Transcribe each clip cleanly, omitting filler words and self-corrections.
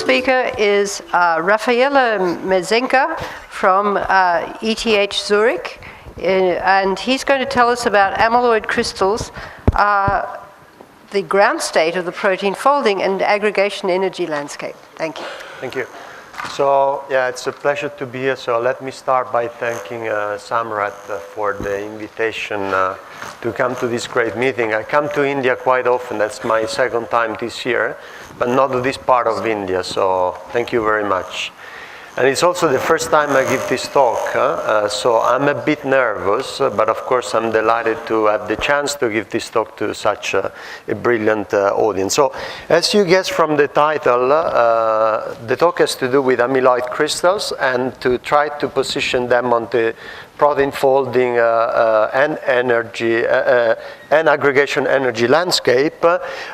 speaker is Raffaele Mezzenga from ETH Zurich, and he's going to tell us about amyloid crystals, the ground state of the protein folding and aggregation energy landscape. Thank you. Thank you. So, yeah, it's a pleasure to be here. So let me start by thanking Samrat for the invitation to come to this great meeting. I come to India quite often. That's my second time this year, but not to this part of India. So thank you very much. And it's also the first time I give this talk, so I'm a bit nervous, but of course I'm delighted to have the chance to give this talk to such a brilliant audience. So, as you guessed from the title, the talk has to do with amyloid crystals and to try to position them on the protein folding and energy and aggregation energy landscape,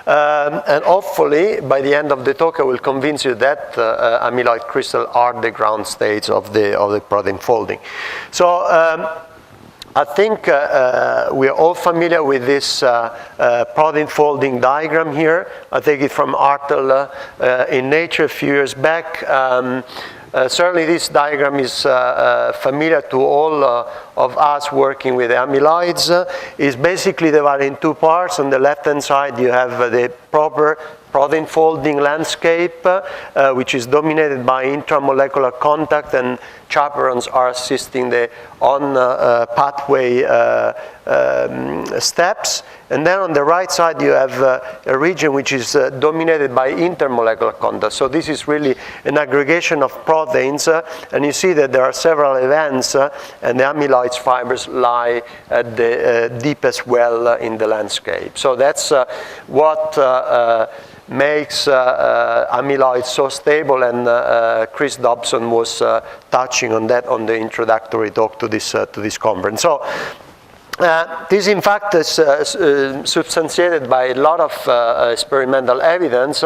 and hopefully by the end of the talk I will convince you that amyloid crystals are the ground states of the protein folding. So I think we are all familiar with this protein folding diagram here. I take it from article in Nature a few years back. Certainly this diagram is familiar to all of us working with amyloids. It's basically divided in two parts. On the left-hand side you have the proper protein folding landscape, which is dominated by intramolecular contact, and chaperones are assisting the on-pathway steps. And then on the right side you have a region which is dominated by intermolecular contact. So this is really an aggregation of proteins, and you see that there are several events, and the amyloid fibers lie at the deepest well in the landscape. So that's what makes amyloid so stable, and Chris Dobson was touching on that on the introductory talk to this conference. So this in fact is substantiated by a lot of experimental evidence.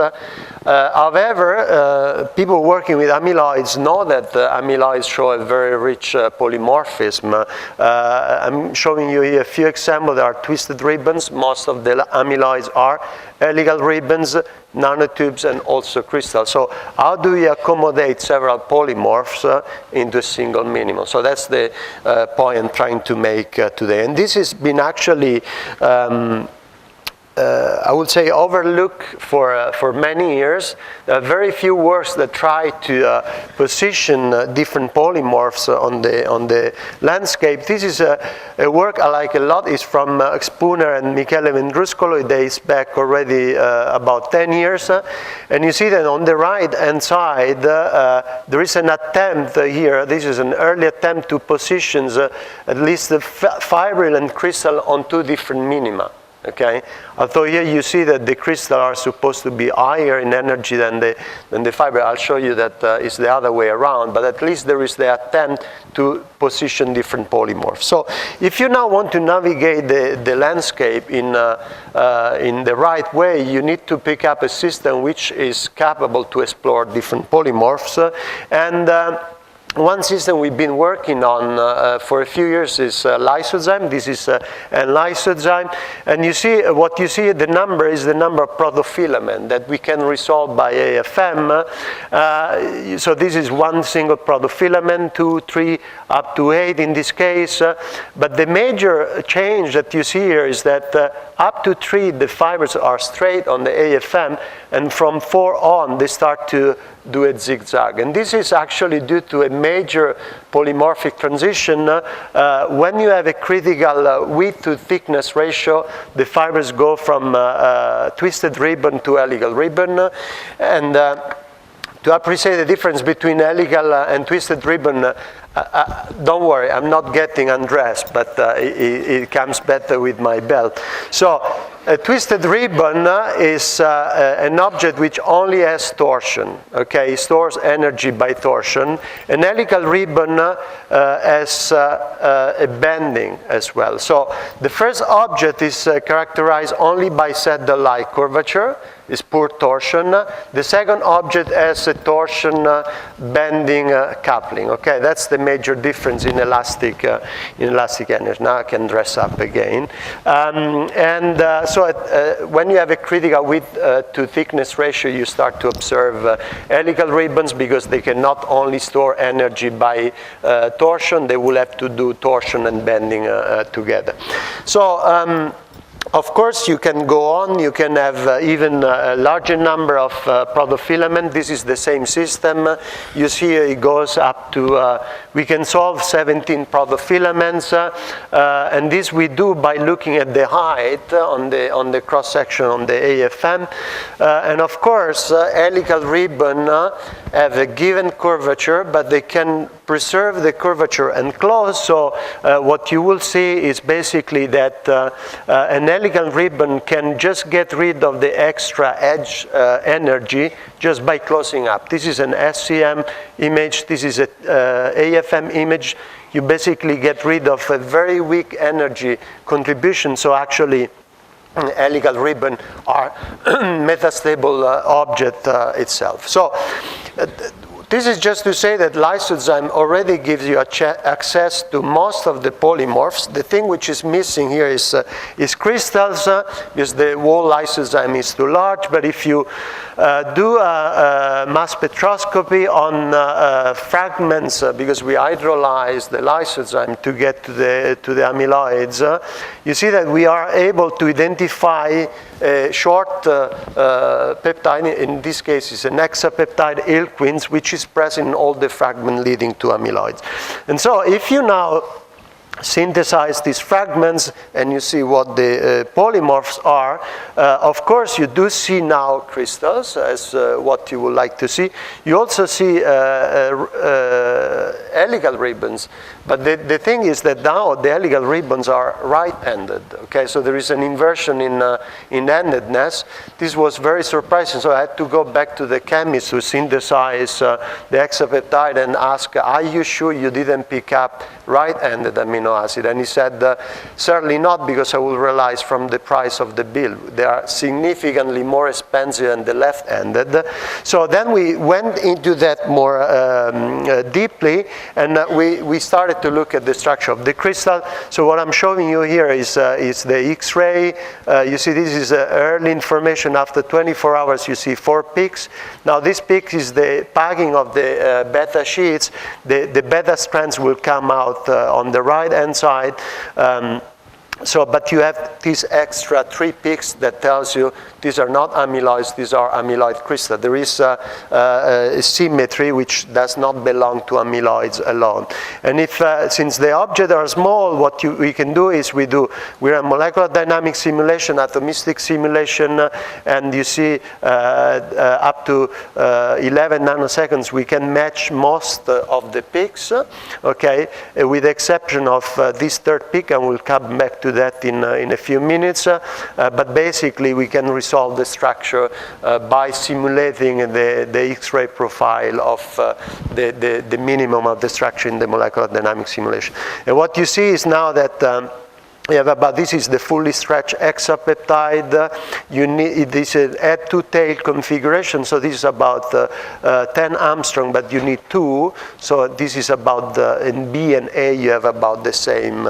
However, people working with amyloids know that amyloids show a very rich polymorphism. I'm showing you here a few examples. There are twisted ribbons. Most of the amyloids are helical ribbons, nanotubes, and also crystals. So how do we accommodate several polymorphs into a single minimum? So that's the point I'm trying to make today. And this has been actually I would say overlooked for many years. There are very few works that try to position different polymorphs on the landscape. This is a work I like a lot. It's from Spooner and Michele Vendruscolo. It dates back already about 10 years. And you see that on the right-hand side, there is an attempt here. This is an early attempt to position at least the fibril and crystal on two different minima. Okay, although here you see that the crystals are supposed to be higher in energy than the fiber. I'll show you that it's the other way around, but at least there is the attempt to position different polymorphs. So if you now want to navigate the landscape in the right way, you need to pick up a system which is capable to explore different polymorphs. One system we've been working on for a few years is lysozyme. This is a lysozyme. And you see, what you see, the number is the number of protofilament that we can resolve by AFM. So this is one single protofilament, 2, 3, up to 8 in this case. But the major change that you see here is that up to 3, the fibers are straight on the AFM, and from 4 on, they start to do a zigzag. And this is actually due to a major polymorphic transition. When you have a critical width to thickness ratio, the fibers go from twisted ribbon to helical ribbon. And to appreciate the difference between helical and twisted ribbon, don't worry, I'm not getting undressed, but it comes better with my belt. So a twisted ribbon is an object which only has torsion, okay? It stores energy by torsion. An helical ribbon has a bending as well. So the first object is characterized only by saddle-like curvature, is poor torsion. The second object has a torsion bending coupling. Okay, that's the major difference in elastic energy. Now I can dress up again. When you have a critical width to thickness ratio, you start to observe helical ribbons, because they can not only store energy by torsion, they will have to do torsion and bending together. So of course, you can go on. You can have even a larger number of protofilament. This is the same system. You see it goes up to, we can solve 17 protofilaments. And this we do by looking at the height on the cross-section on the AFM. And of course, helical ribbon have a given curvature, but they can preserve the curvature and close. So what you will see is basically that an helical ribbon can just get rid of the extra edge energy just by closing up. This is an SCM image. This is an AFM image. You basically get rid of a very weak energy contribution. So actually, helical ribbon are metastable object itself. So this is just to say that lysozyme already gives you access to most of the polymorphs. The thing which is missing here is crystals, because the whole lysozyme is too large. But if you do a mass spectroscopy on fragments, because we hydrolyze the lysozyme to get to the amyloids, you see that we are able to identify a short peptide. In this case, it's an hexapeptide ilquins, which is present in all the fragments leading to amyloids. And so if you now synthesize these fragments and you see what the polymorphs are, of course you do see now crystals as what you would like to see. You also see helical ribbons, but the thing is that now the helical ribbons are right-handed. Okay, so there is an inversion in handedness. This was very surprising, so I had to go back to the chemist who synthesized the hexapeptide and ask, are you sure you didn't pick up right-handed amino acid? And he said, certainly not, because I will realize from the price of the bill. They are significantly more expensive than the left-handed. So then we went into that more deeply, and we started to look at the structure of the crystal. So what I'm showing you here is the X-ray. You see this is early information. After 24 hours, you see 4 peaks. Now this peak is the packing of the beta sheets. The beta strands will come out on the right-hand side. But you have these extra 3 peaks that tells you these are not amyloids, these are amyloid crystals. There is a symmetry which does not belong to amyloids alone. And if, since the objects are small, what we can do is we're a molecular dynamic simulation, atomistic simulation, and you see up to 11 nanoseconds, we can match most of the peaks, okay, with the exception of this third peak, and we'll come back to that in a few minutes. But basically, we can resolve the structure by simulating the X-ray profile of the minimum of the structure in the molecular dynamic simulation. And what you see is now that we have this is the fully stretched hexapeptide. This is an head-to-tail configuration, so this is about 10 Armstrong, but you need 2. So this is about in B and A you have about the same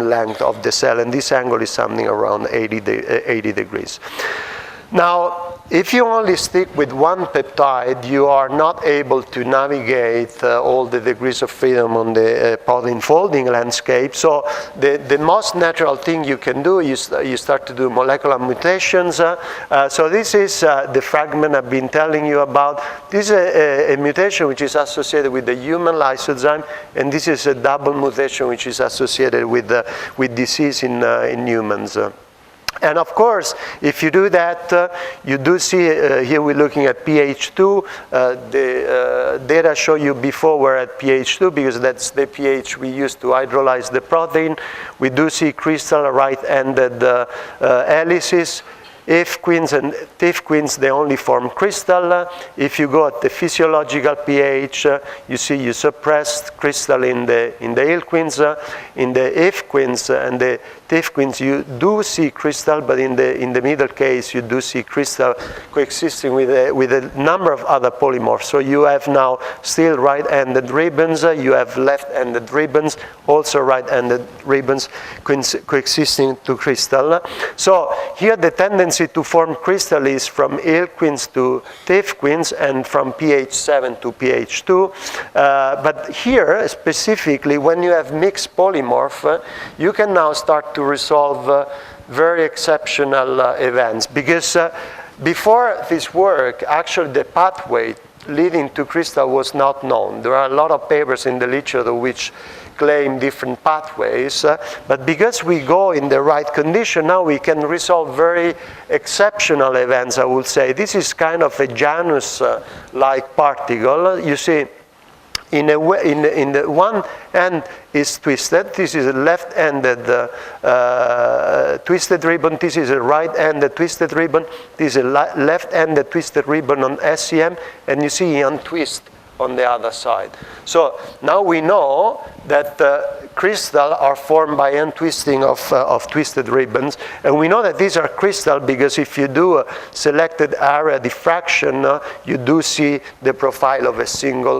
length of the cell, and this angle is something around 80 degrees. Now, if you only stick with one peptide, you are not able to navigate all the degrees of freedom on the protein folding landscape. So the most natural thing you can do is you start to do molecular mutations. So this is the fragment I've been telling you about. This is a mutation which is associated with the human lysozyme, and this is a double mutation which is associated with disease in humans. And of course, if you do that, you do see, here we're looking at pH2. The data show you before we're at pH2 because that's the pH we use to hydrolyze the protein. We do see crystal right-handed helices. F queens and TIF queens, they only form crystal. If you go at the physiological pH, you see you suppressed crystal in the L queens. In the F queens and the TIF queens, you do see crystal, but in the middle case, you do see crystal coexisting with a number of other polymorphs. So you have now still right-handed ribbons, you have left-handed ribbons, also right-handed ribbons coexisting to crystal. So here the tendency to form crystal is from L queens to TIF queens and from pH 7 to pH 2. But here, specifically, when you have mixed polymorph, you can now start to resolve very exceptional events. Because before this work, actually the pathway leading to crystal was not known. There are a lot of papers in the literature which claim different pathways, but because we go in the right condition, now we can resolve very exceptional events, I would say. This is kind of a Janus-like particle. You see, in the one end is twisted. This is a left-handed twisted ribbon. This is a right-handed twisted ribbon. This is a left-handed twisted ribbon on SCM, and you see untwist on the other side. So now we know that crystal are formed by untwisting of twisted ribbons, and we know that these are crystal because if you do a selected area diffraction, you do see the profile of a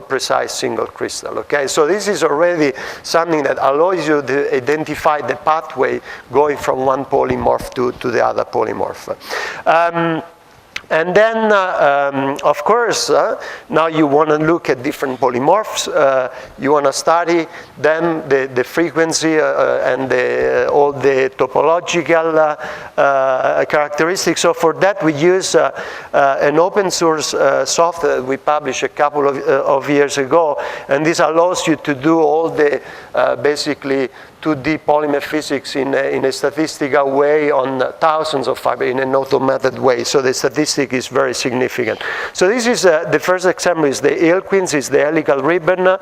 precise single crystal. Okay, so this is already something that allows you to identify the pathway going from one polymorph to the other polymorph. And then, of course, now you want to look at different polymorphs. You want to study then the frequency and all the topological characteristics. So for that, we use an open source software that we published a couple of years ago. And this allows you to do all the, basically, 2D polymer physics in a statistical way on thousands of fibers in an automated way. So the statistic is very significant. So this is the first example is the L queens, is the helical ribbon.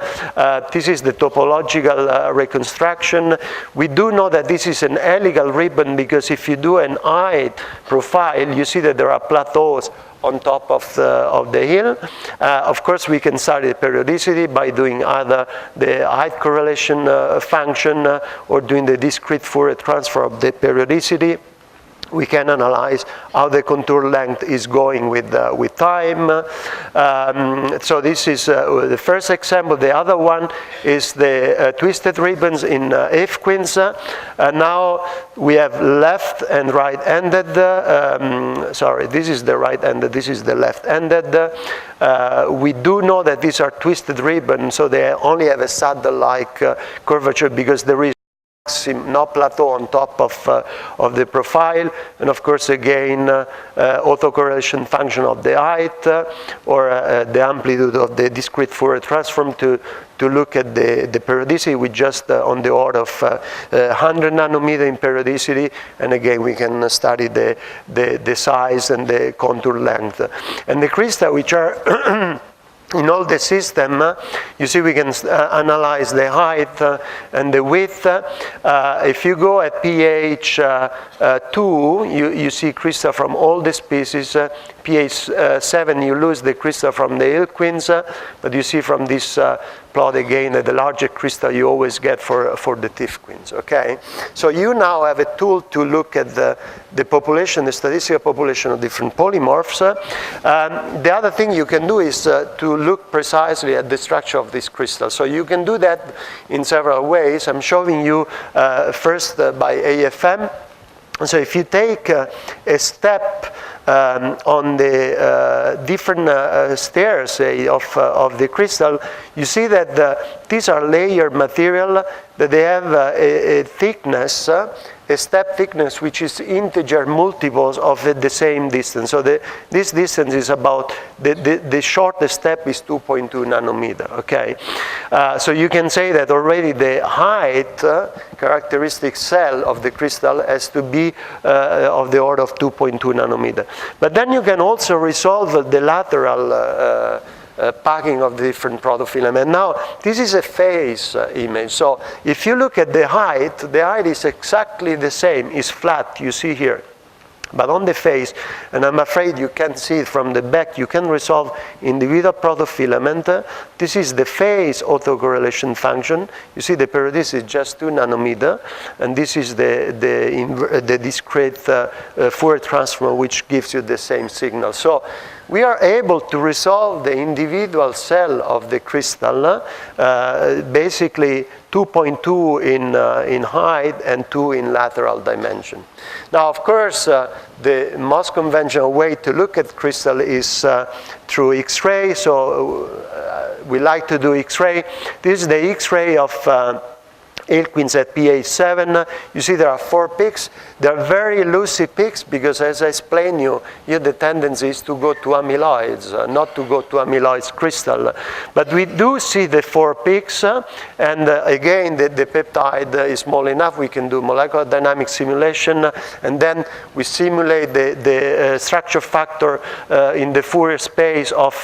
This is the topological reconstruction. We do know that this is an helical ribbon because if you do an height profile, you see that there are plateaus on top of the hill. Of course, we can study the periodicity by doing either the height correlation function or doing the discrete Fourier transform of the periodicity. We can analyze how the contour length is going with time. So this is the first example. The other one is the twisted ribbons in F queens. Now we have left and right-handed. Sorry, this is the right-handed, this is the left-handed. We do know that these are twisted ribbons, so they only have a saddle-like curvature because there is no plateau on top of the profile, and of course again autocorrelation function of the height or the amplitude of the discrete Fourier transform to look at the periodicity with just on the order of 100 nanometer in periodicity, and again we can study the size and the contour length. And the crystal which are in all the system, you see we can analyze the height and the width. If you go at pH 2, you see crystal from all the species. pH 7, you lose the crystal from the L queens, but you see from this plot again that the larger crystal you always get for the TIF queens, okay? So you now have a tool to look at the population, the statistical population of different polymorphs. The other thing you can do is to look precisely at the structure of this crystal. So you can do that in several ways. I'm showing you first by AFM. So if you take a step on the different stairs, say, of the crystal, you see that these are layered material, that they have a thickness, a step thickness which is integer multiples of the same distance. So this distance is about, the shortest step is 2.2 nanometer, okay? So you can say that already the height characteristic cell of the crystal has to be of the order of 2.2 nanometer. But then you can also resolve the lateral packing of the different protofilament. Now, this is a phase image. So if you look at the height is exactly the same, is flat, you see here. But on the face, and I'm afraid you can't see it from the back, you can resolve individual protofilament. This is the phase autocorrelation function. You see the periodicity is just 2 nanometer, and this is the discrete Fourier transform, which gives you the same signal. So we are able to resolve the individual cell of the crystal, basically 2.2 in height and 2 in lateral dimension. Now, of course, the most conventional way to look at crystal is through X-ray. So we like to do X-ray. This is the X-ray of Ilquins at pH 7. You see there are 4 peaks. They're very lucid peaks because, as I explained you, the tendency is to go to amyloids, not to go to amyloids crystal. But we do see the 4 peaks, and again, the peptide is small enough. We can do molecular dynamic simulation, and then we simulate the structure factor in the Fourier space of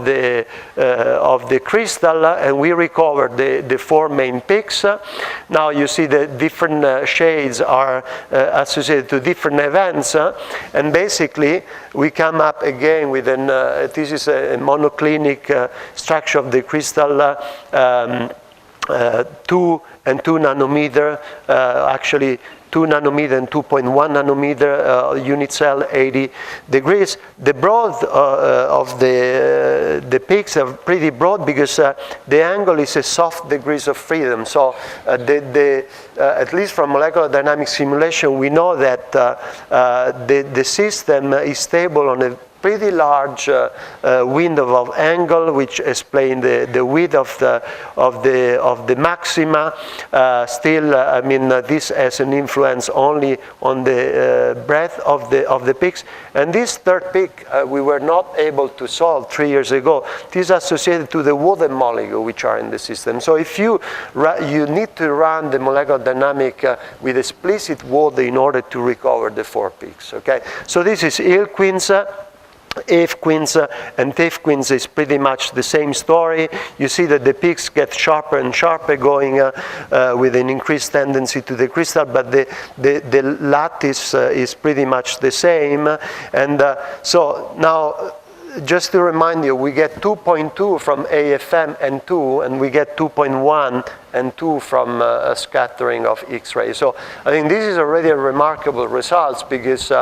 the crystal, and we recover the 4 main peaks. Now you see the different shades are associated to different events, and basically we come up again with this is a monoclinic structure of the crystal, 2 and 2 nanometer, actually 2 nanometer and 2.1 nanometer unit cell, 80 degrees. The broad of the peaks are pretty broad because the angle is a soft degrees of freedom. So at least from molecular dynamic simulation, we know that the system is stable on a pretty large window of angle, which explain the width of the maxima. Still, I mean, this has an influence only on the breadth of the peaks. And this third peak we were not able to solve 3 years ago. This is associated to the water molecule which are in the system. So if you need to run the molecular dynamic with explicit water in order to recover the 4 peaks. Okay, so this is Ilquins. F-quins and F-quins is pretty much the same story. You see that the peaks get sharper and sharper going with an increased tendency to the crystal, but the lattice is pretty much the same. And so now, just to remind you, we get 2.2 from AFM and 2, and we get 2.1 and 2 from a scattering of X-ray. So I think this is already a remarkable results because,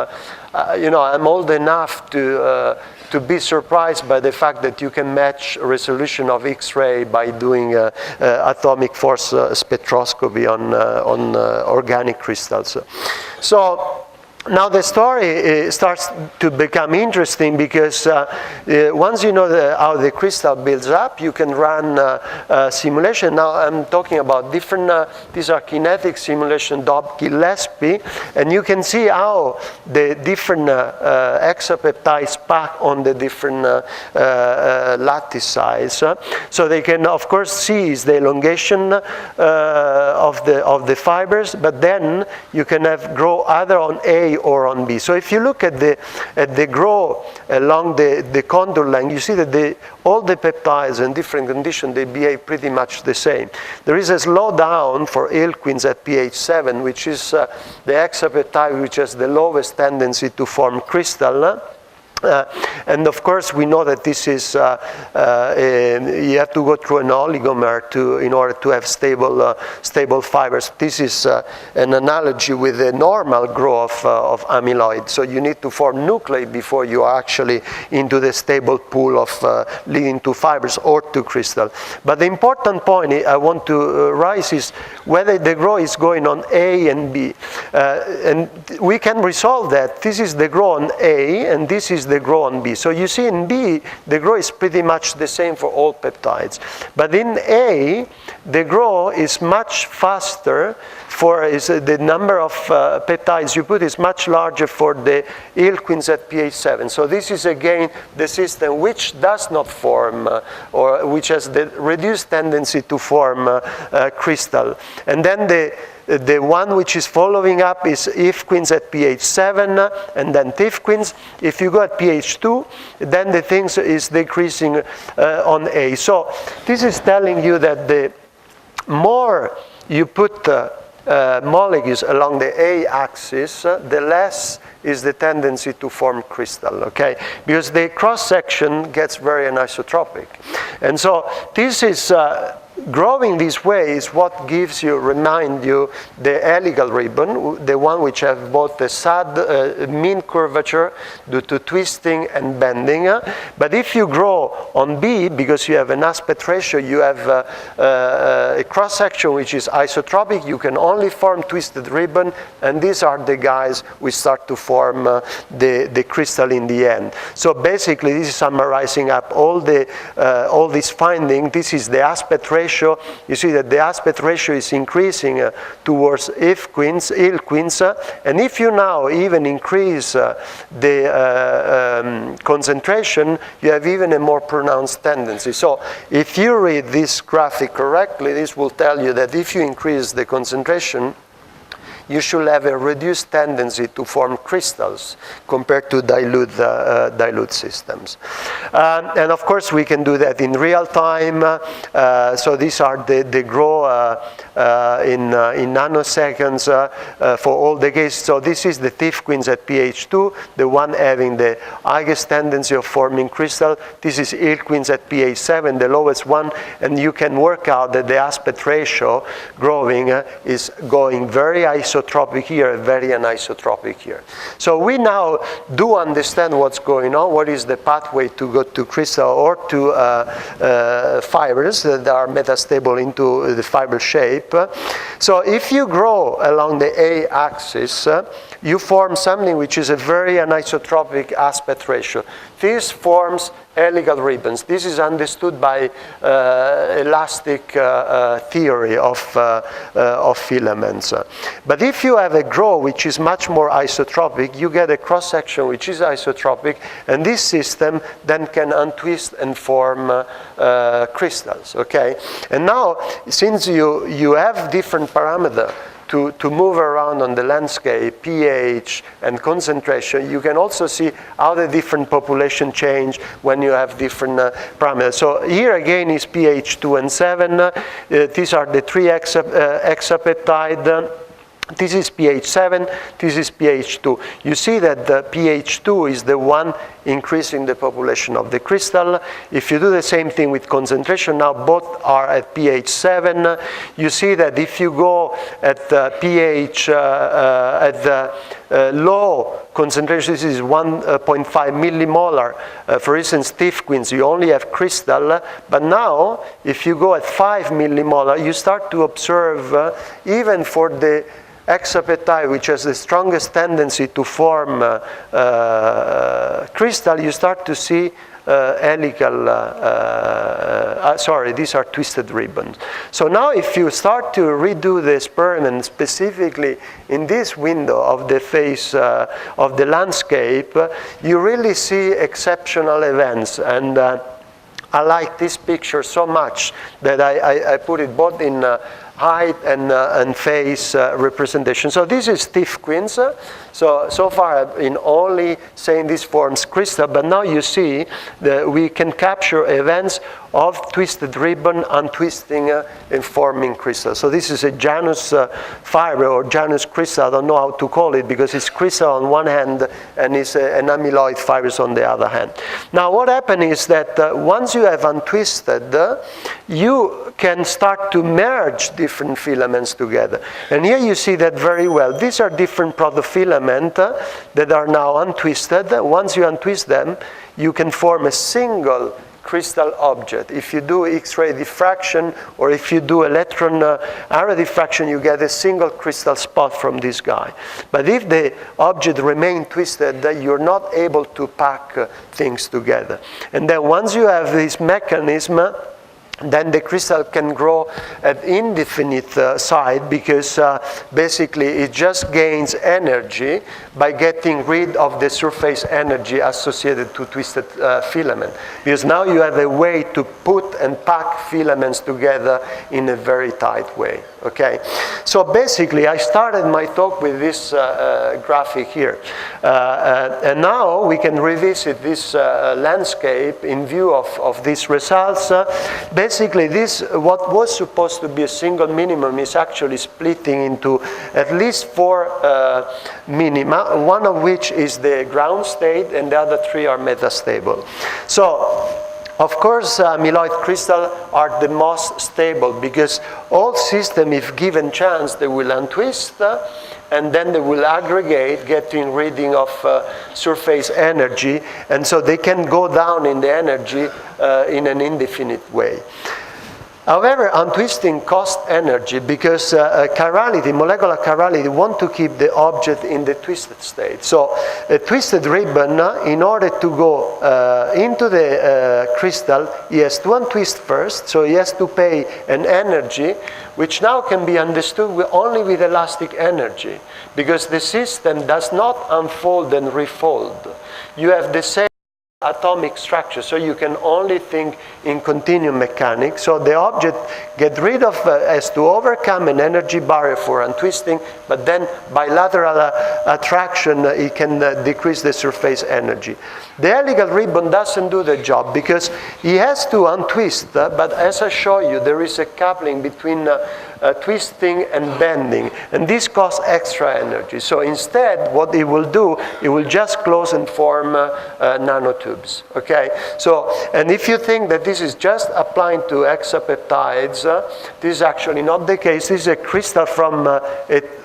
I'm old enough to be surprised by the fact that you can match resolution of X-ray by doing atomic force spectroscopy on organic crystals. So now the story starts to become interesting because once you know how the crystal builds up, you can run simulation. Now I'm talking about different, these are kinetic simulation, Dobb Gillespie, and you can see how the different exapeptides pack on the different lattice size. So they can, of course, see the elongation of the fibers, but then you can have grow either on A or on B. So if you look at the grow along the contour line, you see that all the peptides in different conditions, they behave pretty much the same. There is a slowdown for Ilquins at pH 7, which is the hexapeptide which has the lowest tendency to form crystal. And of course, we know that this is, you have to go through an oligomer in order to have stable fibers. This is an analogy with the normal growth of amyloid. So you need to form nuclei before you are actually into the stable pool of leading to fibers or to crystal. But the important point I want to raise is whether the growth is going on A and B. And we can resolve that. This is the growth on A, and this is the growth on B. So you see in B, the growth is pretty much the same for all peptides. But in A, the growth is much faster the number of peptides you put is much larger for the Ilquins at pH 7. So this is again the system which does not form or which has the reduced tendency to form crystal. And then the one which is following up is Ifquins at pH 7 and then Tifquins. If you go at pH 2, then the thing is decreasing on A. So this is telling you that the more you put molecules along the A-axis, the less is the tendency to form crystal, okay? Because the cross-section gets very anisotropic. And so this is, growing this way is what gives you, remind you, the helical ribbon, the one which has both the SAD mean curvature due to twisting and bending. But if you grow on B, because you have an aspect ratio, you have a cross-section which is isotropic, you can only form twisted ribbon, and these are the guys which start to form the crystal in the end. So basically, this is summarizing up all this finding. This is the aspect ratio. You see that the aspect ratio is increasing towards ill-queens, and if you now even increase the concentration, you have even a more pronounced tendency. So if you read this graphic correctly, this will tell you that if you increase the concentration, you should have a reduced tendency to form crystals compared to dilute systems. And of course, we can do that in real time. So these are the grow in nanoseconds for all the cases. So this is the thief-queens at pH 2, the one having the highest tendency of forming crystal. This is ill-queens at pH 7, the lowest one. And you can work out that the aspect ratio growing is going very isotropic here, very anisotropic here. So we now do understand what's going on, what is the pathway to go to crystal or to fibers that are metastable into the fiber shape. So if you grow along the A-axis, you form something which is a very anisotropic aspect ratio. This forms helical ribbons. This is understood by elastic theory of filaments. But if you have a grow which is much more isotropic, you get a cross-section which is isotropic, and this system then can untwist and form crystals, okay? And now, since you have different parameters to move around on the landscape, pH and concentration, you can also see how the different population change when you have different parameters. So here again is pH 2 and 7. These are the 3 hexapeptide. This is pH 7, this is pH 2. You see that the pH 2 is the one increasing the population of the crystal. If you do the same thing with concentration, now both are at pH 7. You see that if you go at the pH, at the low concentration, this is 1.5 millimolar. For instance, thief-queens, you only have crystal. But now, if you go at 5 millimolar, you start to observe, even for the hexapeptide, which has the strongest tendency to form crystal, you start to see helical, these are twisted ribbons. So now if you start to redo the experiment specifically in this window of the face of the landscape, you really see exceptional events. And I like this picture so much that I put it both in height and face representation. So this is thief-queens. So far I've been only saying this forms crystal, but now you see that we can capture events of twisted ribbon untwisting and forming crystal. So this is a Janus fiber or Janus crystal. I don't know how to call it because it's crystal on one hand and it's an amyloid fibers on the other hand. Now what happened is that once you have untwisted, you can start to merge different filaments together. And here you see that very well. These are different protofilaments that are now untwisted. Once you untwist them, you can form a single crystal object. If you do X-ray diffraction or if you do electron array diffraction, you get a single crystal spot from this guy. But if the object remains twisted, you're not able to pack things together. And then once you have this mechanism, then the crystal can grow at indefinite side because basically it just gains energy by getting rid of the surface energy associated to twisted filament. Because now you have a way to put and pack filaments together in a very tight way. Okay, so basically I started my talk with this graphic here, and now we can revisit this landscape in view of these results. Basically this, what was supposed to be a single minimum, is actually splitting into at least 4 minima, one of which is the ground state and the other 3 are metastable. So of course, amyloid crystals are the most stable because all systems, if given chance, they will untwist and then they will aggregate, getting reading of surface energy, and so they can go down in the energy in an indefinite way. However, untwisting costs energy because chirality, molecular chirality, want to keep the object in the twisted state. So a twisted ribbon, in order to go into the crystal, he has to untwist first, so he has to pay an energy, which now can be understood only with elastic energy, because the system does not unfold and refold. You have the same atomic structure, so you can only think in continuum mechanics. So the object has to overcome an energy barrier for untwisting, but then bilateral attraction, it can decrease the surface energy. The helical ribbon doesn't do the job because he has to untwist, but as I show you, there is a coupling between twisting and bending, and this costs extra energy. So instead, what it will do, it will just close and form nanotubes. Okay, so, and if you think that this is just applying to hexapeptides, this is actually not the case. This is a crystal from a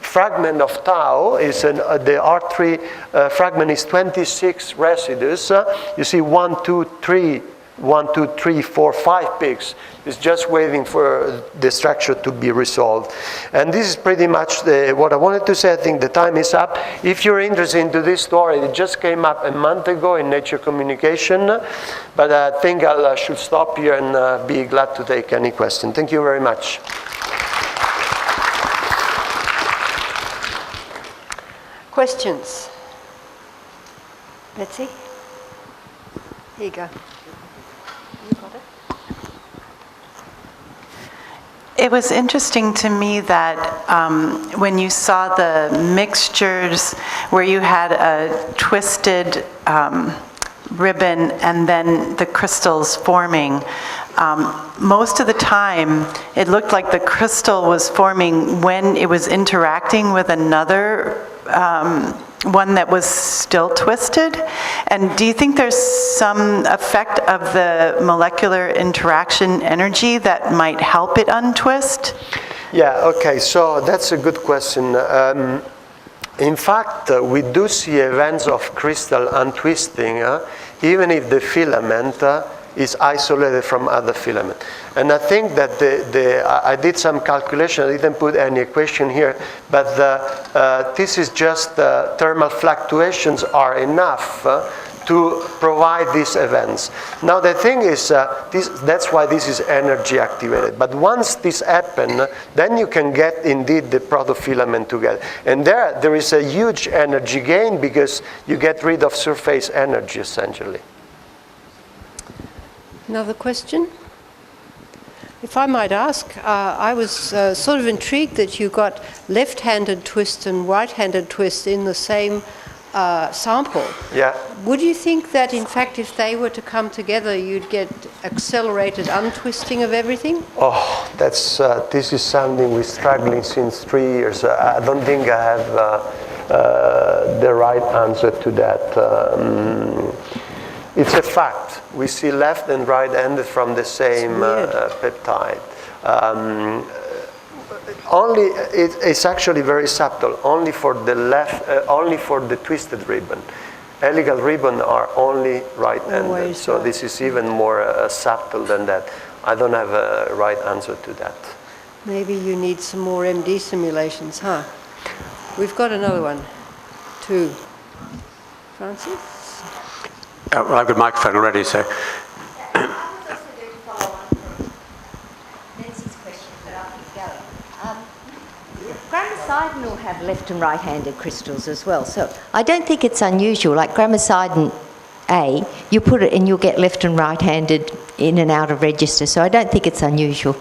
fragment of tau. The R3 fragment is 26 residues. You see 1, 2, 3, 1, 2, 3, 4, 5 peaks. It's just waiting for the structure to be resolved. And this is pretty much what I wanted to say. I think the time is up. If you're interested into this story, it just came up a month ago in Nature Communication. But I think I should stop here and be glad to take any question. Thank you very much. Questions? Let's see. Here you go. You got it? It was interesting to me that when you saw the mixtures where you had a twisted ribbon and then the crystals forming, most of the time it looked like the crystal was forming when it was interacting with another one that was still twisted. And do you think there's some effect of the molecular interaction energy that might help it untwist? Yeah, okay, so that's a good question. In fact, we do see events of crystal untwisting, even if the filament is isolated from other filament. And I think that I did some calculation, I didn't put any equation here, but this is just thermal fluctuations are enough to provide these events. Now the thing is, that's why this is energy activated. But once this happens, then you can get indeed the protofilament together. And there is a huge energy gain because you get rid of surface energy essentially. Another question? If I might ask, I was sort of intrigued that you got left-handed twist and right-handed twist in the same sample. Yeah. Would you think that, in fact, if they were to come together, you'd get accelerated untwisting of everything? Oh, that's this is something we're struggling since 3 years. I don't think I have the right answer to that. It's a fact. We see left and right-handed from the same peptide. It's actually very subtle. Only for the only for the twisted ribbon. Helical ribbon are only right-handed. So this is even more subtle than that. I don't have a right answer to that. Maybe you need some more MD simulations, huh? We've got another one, too. Francis? Well, I've got a microphone already, so. Gramocidin will have left and right-handed crystals as well, so I don't think it's unusual. Like gramocidin A, you put it and you'll get left and right-handed in and out of register, so I don't think it's unusual.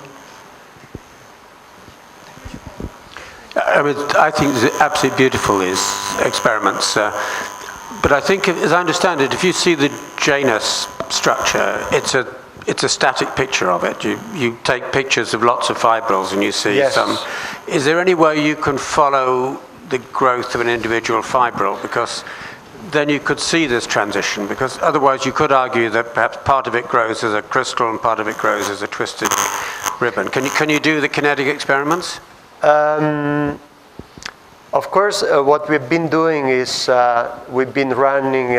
mean, I think it's absolutely beautiful, these experiments. But I think, as I understand it, if you see the Janus structure, it's a static picture of it. You take pictures of lots of fibrils and you see some. Is there any way you can follow the growth of an individual fibril? Because then you could see this transition, because otherwise you could argue that perhaps part of it grows as a crystal and part of it grows as a twisted ribbon. Can you do the kinetic experiments? Of course, what we've been doing is we've been running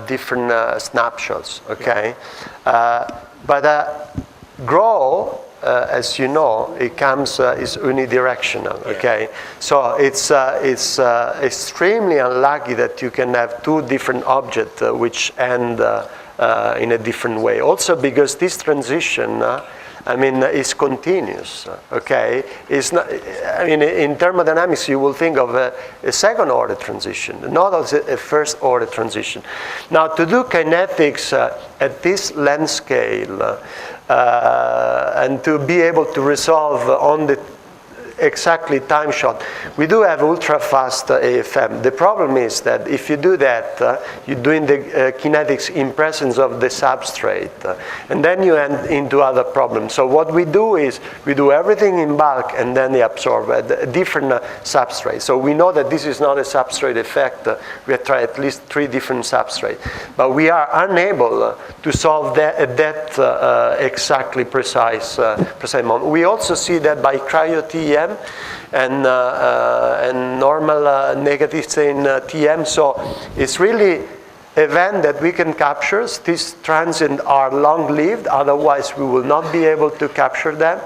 different snapshots, okay? But grow, as you know, it comes is unidirectional, okay? So it's extremely unlucky that you can have two different objects which end in a different way. Also because this transition, I mean, is continuous, okay? It's not, I mean, in thermodynamics, you will think of a second-order transition, not as a first-order transition. Now, to do kinetics at this length scale and to be able to resolve on the exactly time shot, we do have ultra-fast AFM. The problem is that if you do that, you're doing the kinetics in presence of the substrate, and then you end into other problems. So what we do is we do everything in bulk and then they absorb a different substrate. So we know that this is not a substrate effect. We have tried at least 3 different substrates, but we are unable to solve that exactly precise moment. We also see that by cryo-TEM and normal negative stain TM. So it's really event that we can capture. These transients are long-lived, otherwise we will not be able to capture them.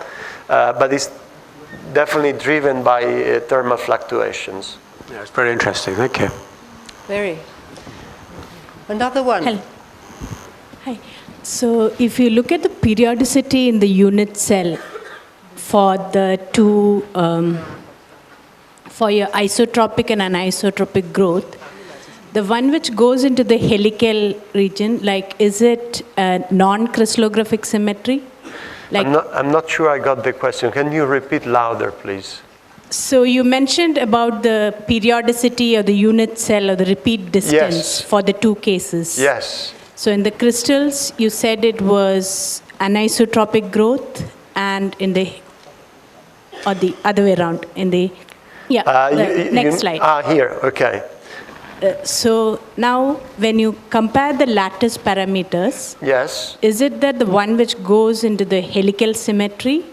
But it's definitely driven by thermal fluctuations. Yeah, it's very interesting. Thank you. Very. Another one. Hello. Hi. So if you look at the periodicity in the unit cell for the two, for your isotropic and anisotropic growth, the one which goes into the helical region, like, is it a non-crystallographic symmetry? Like, I'm not sure I got the question. Can you repeat louder, please? So you mentioned about the periodicity of the unit cell or the repeat distance for the two cases. Yes. So in the crystals, you said it was anisotropic growth, and in the, or the other way around, in the, next slide. Here, okay. So now when you compare the lattice parameters, Yes. is it that the one which goes into the helical symmetry,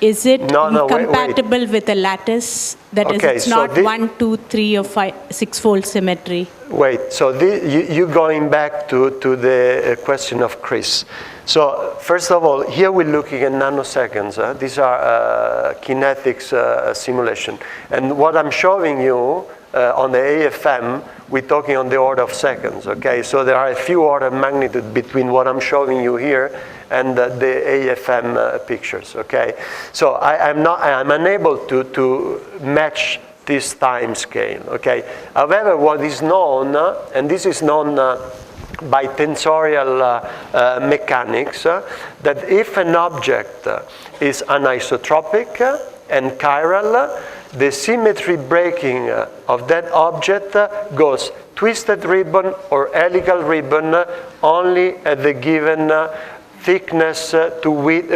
is it compatible with a lattice that is it's not 1, 2, 3 or 5, 6-fold symmetry? Wait, so you're going back to the question of Chris. So first of all, here we're looking at nanoseconds. These are kinetics simulation. And what I'm showing you on the AFM, we're talking on the order of seconds, okay? So there are a few order of magnitude between what I'm showing you here and the AFM pictures, okay? So I'm unable to match this time scale, okay? However, what is known, and this is known by tensorial mechanics, that if an object is anisotropic and chiral, the symmetry breaking of that object goes twisted ribbon or helical ribbon only at the given thickness to width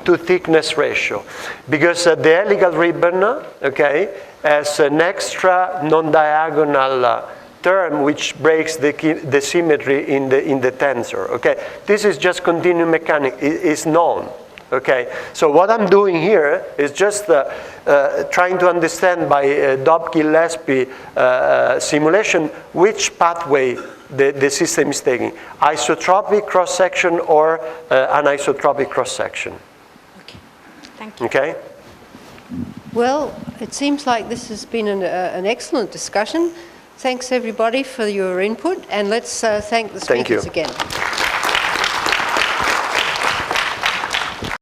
to thickness ratio, because the helical ribbon, okay, has an extra non-diagonal term which breaks the symmetry in the tensor. Okay, this is just continuum mechanics. It is known. Okay, so what I'm doing here is just trying to understand by Dobke-Gillespie simulation which pathway the system is taking, isotropic cross-section or anisotropic cross-section. Okay, thank you. Okay? Well, it seems like this has been an excellent discussion. Thanks everybody for your input, and let's thank the speakers again.